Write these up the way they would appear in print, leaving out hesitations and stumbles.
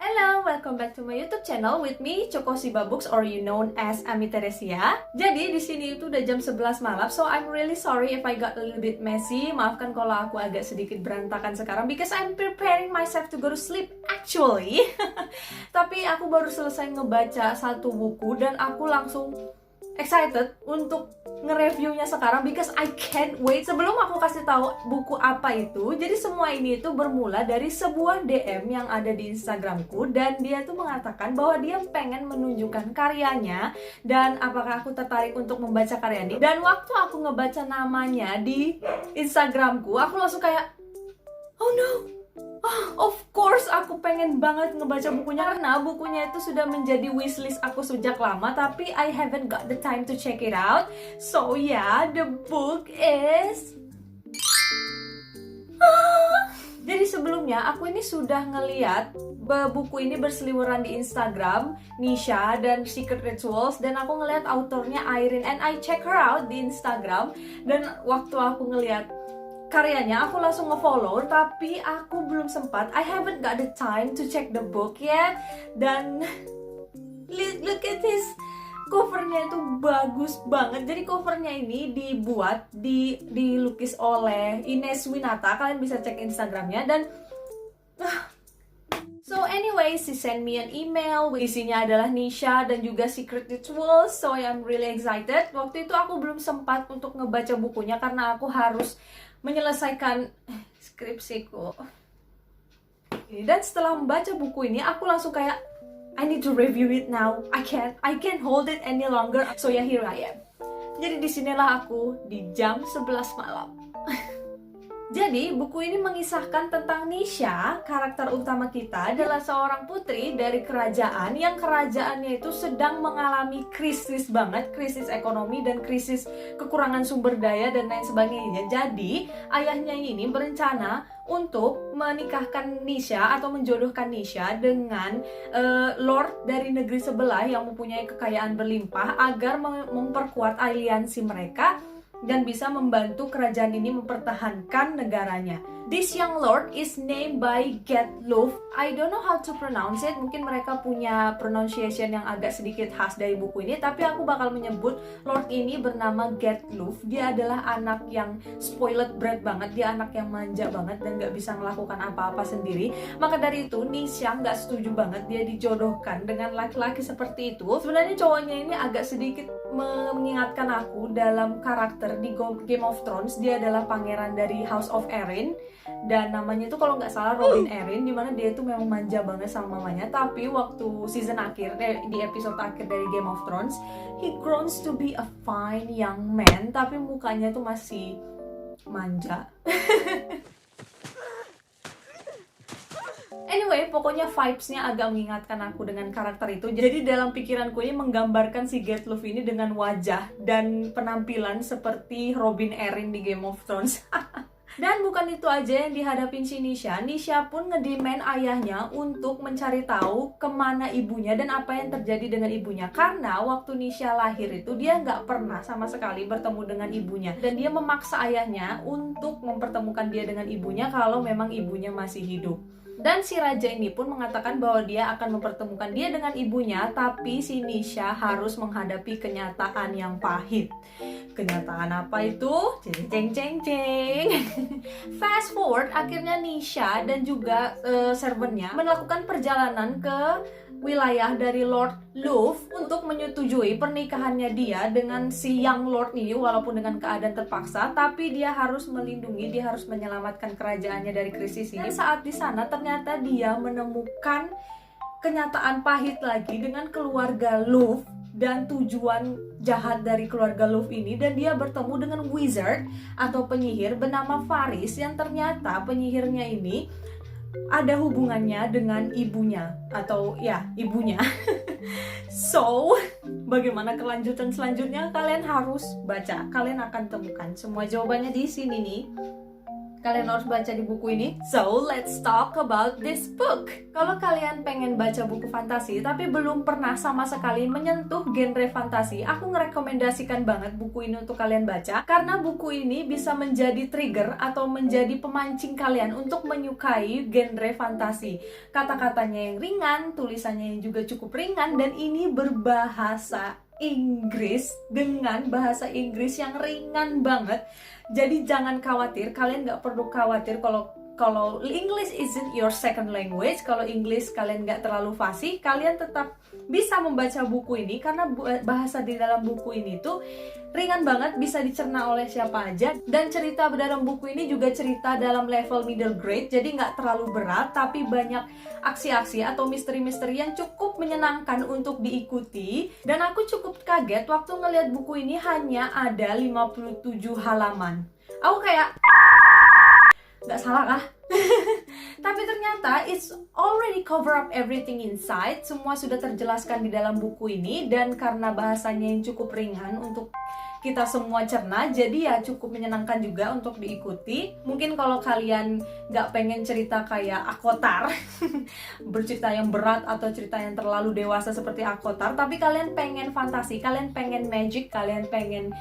Hello, welcome back to my YouTube channel with me, Chokosiba Books, or you known as Ami Teresia. Jadi di sini itu udah jam 11 malam, so I'm really sorry if I got a little bit messy. Maafkan kalau aku agak sedikit berantakan sekarang, because I'm preparing myself to go to sleep actually. Tapi aku baru selesai ngebaca satu buku dan aku langsung excited untuk nge-reviewnya sekarang because I can't wait. Sebelum aku kasih tahu buku apa itu, jadi semua ini itu bermula dari sebuah DM yang ada di Instagramku dan dia tuh mengatakan bahwa dia pengen menunjukkan karyanya dan apakah aku tertarik untuk membaca karya ini. Dan waktu aku ngebaca namanya di Instagramku, aku langsung kayak, oh no, of course aku pengen banget ngebaca bukunya karena bukunya itu sudah menjadi wishlist aku sejak lama, tapi I haven't got the time to check it out. So yeah, the book is jadi sebelumnya aku ini sudah ngeliat buku ini berseliweran di Instagram, Nisha dan Secret Rituals, dan aku ngeliat autornya Irene and I check her out di Instagram. Dan waktu aku ngeliat karyanya, aku langsung nge-follow, tapi aku belum sempat. I haven't got the time to check the book yet. Dan look at this, covernya itu bagus banget. Jadi covernya ini dibuat, dilukis oleh Ines Winata. Kalian bisa cek Instagramnya. Dan so anyway, she sent me an email. Isinya adalah Nisha dan juga Secret Rituals. So I'm really excited. Waktu itu aku belum sempat untuk ngebaca bukunya karena aku harus menyelesaikan skripsiku. Dan setelah membaca buku ini, aku langsung kayak, I need to review it now. I can't hold it any longer. So yeah, here I am. Jadi disinilah aku di jam 11 malam. Jadi, buku ini mengisahkan tentang Nisha, karakter utama kita, adalah seorang putri dari kerajaan yang kerajaannya itu sedang mengalami krisis banget, krisis ekonomi dan krisis kekurangan sumber daya dan lain sebagainya. Jadi, ayahnya ini berencana untuk menikahkan Nisha atau menjodohkan Nisha dengan lord dari negeri sebelah yang mempunyai kekayaan berlimpah agar memperkuat aliansi mereka dan bisa membantu kerajaan ini mempertahankan negaranya. This young lord is named by Getluf. I don't know how to pronounce it. Mungkin mereka punya pronunciation yang agak sedikit khas dari buku ini, tapi aku bakal menyebut lord ini bernama Getluf. Dia adalah anak yang spoiled brat banget. Dia anak yang manja banget dan gak bisa melakukan apa-apa sendiri. Maka dari itu, Nisha gak setuju banget dia dijodohkan dengan laki-laki seperti itu. Sebenarnya cowoknya ini agak sedikit mengingatkan aku dalam karakter di Game of Thrones. Dia adalah pangeran dari House of Erin dan namanya itu kalau nggak salah Robin Erin, dimana dia itu memang manja banget sama mamanya. Tapi waktu season akhir, di episode akhir dari Game of Thrones, he grows to be a fine young man, tapi mukanya tuh masih manja. Anyway, pokoknya vibes-nya agak mengingatkan aku dengan karakter itu. Jadi dalam pikiranku ini menggambarkan si Getluf ini dengan wajah dan penampilan seperti Robin Erin di Game of Thrones. Dan bukan itu aja yang dihadapin si Nisha. Nisha pun ngedemand ayahnya untuk mencari tahu kemana ibunya dan apa yang terjadi dengan ibunya. Karena waktu Nisha lahir itu dia nggak pernah sama sekali bertemu dengan ibunya. Dan dia memaksa ayahnya untuk mempertemukan dia dengan ibunya kalau memang ibunya masih hidup. Dan si raja ini pun mengatakan bahwa dia akan mempertemukan dia dengan ibunya, tapi si Nisha harus menghadapi kenyataan yang pahit. Kenyataan apa itu? Ceng ceng ceng. Fast forward, akhirnya Nisha dan juga servantnya melakukan perjalanan ke wilayah dari Lord Luv untuk menyetujui pernikahannya dia dengan si young lord ini, walaupun dengan keadaan terpaksa, tapi dia harus melindungi, dia harus menyelamatkan kerajaannya dari krisis ini. Dan saat di sana ternyata dia menemukan kenyataan pahit lagi dengan keluarga Luv dan tujuan jahat dari keluarga Luv ini, dan dia bertemu dengan wizard atau penyihir bernama Faris yang ternyata penyihirnya ini ada hubungannya dengan ibunya atau ya ibunya. So, bagaimana kelanjutan selanjutnya? Kalian harus baca. Kalian akan temukan semua jawabannya di sini nih. kalian harus baca di buku ini. So, let's talk about this book. Kalau kalian pengen baca buku fantasi tapi belum pernah sama sekali menyentuh genre fantasi, aku ngerekomendasikan banget buku ini untuk kalian baca, karena buku ini bisa menjadi trigger atau menjadi pemancing kalian untuk menyukai genre fantasi. Kata-katanya yang ringan, tulisannya yang juga cukup ringan, dan ini berbahasa Inggris dengan bahasa Inggris yang ringan banget. Jadi jangan khawatir, kalian nggak perlu khawatir kalau English isn't your second language, kalau English kalian nggak terlalu fasih, kalian tetap bisa membaca buku ini karena bahasa di dalam buku ini tuh ringan banget, bisa dicerna oleh siapa aja. Dan cerita dalam buku ini juga cerita dalam level middle grade, jadi nggak terlalu berat, tapi banyak aksi-aksi atau misteri-misteri yang cukup menyenangkan untuk diikuti. Dan aku cukup kaget waktu ngelihat buku ini hanya ada 57 halaman. Aku kayak, nggak salah kah? Tapi ternyata it's already cover up everything inside. Semua sudah terjelaskan di dalam buku ini, dan karena bahasanya yang cukup ringan untuk kita semua cerna, jadi ya cukup menyenangkan juga untuk diikuti. Mungkin kalau kalian nggak pengen cerita kayak Akotar bercerita yang berat atau cerita yang terlalu dewasa seperti Akotar, tapi kalian pengen fantasi, kalian pengen magic, kalian pengen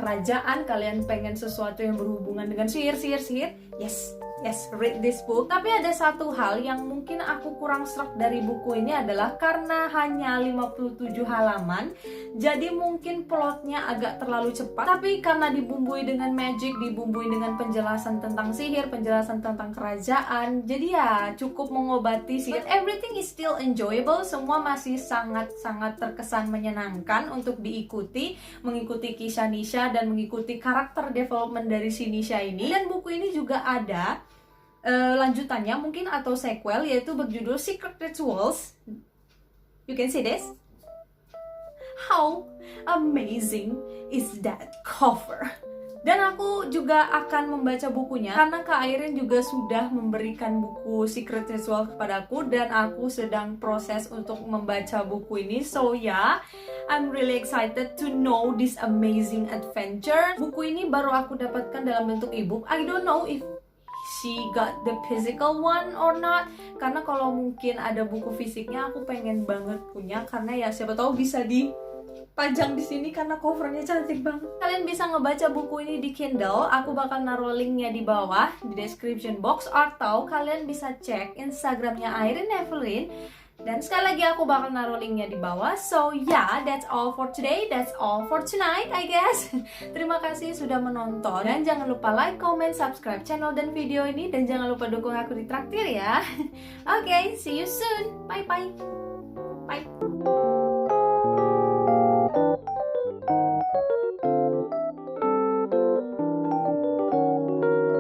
kerajaan, kalian pengen sesuatu yang berhubungan dengan sihir, yes, read this book. Tapi ada satu hal yang mungkin aku kurang serak dari buku ini adalah karena hanya 57 halaman, jadi mungkin plotnya agak terlalu cepat. Tapi karena dibumbui dengan magic, dibumbui dengan penjelasan tentang sihir, penjelasan tentang kerajaan, jadi ya cukup mengobati sih. But everything is still enjoyable, semua masih sangat-sangat terkesan menyenangkan untuk diikuti, mengikuti kisah Nisha dan mengikuti karakter development dari si Nisha ini. Dan buku ini juga ada lanjutannya mungkin atau sequel, yaitu berjudul Secret Rituals. You can see this. How amazing is that cover? Dan aku juga akan membaca bukunya karena Kak Airin juga sudah memberikan buku Secret Ritual kepadaku, dan aku sedang proses untuk membaca buku ini. So yeah, I'm really excited to know this amazing adventure. Buku ini baru aku dapatkan dalam bentuk ebook. I don't know if she got the physical one or not, karena kalau mungkin ada buku fisiknya aku pengen banget punya, karena ya siapa tahu bisa dipajang di sini karena covernya cantik banget. Kalian bisa ngebaca buku ini di Kindle, aku bakal naruh linknya di bawah di description box, atau kalian bisa cek Instagramnya Airin Evelyn, dan sekali lagi aku bakal naruh linknya di bawah. So yeah, that's all for today, that's all for tonight I guess. Terima kasih sudah menonton, dan jangan lupa like, comment, subscribe channel dan video ini, dan jangan lupa dukung aku di Traktir ya. Okay, see you soon, bye bye.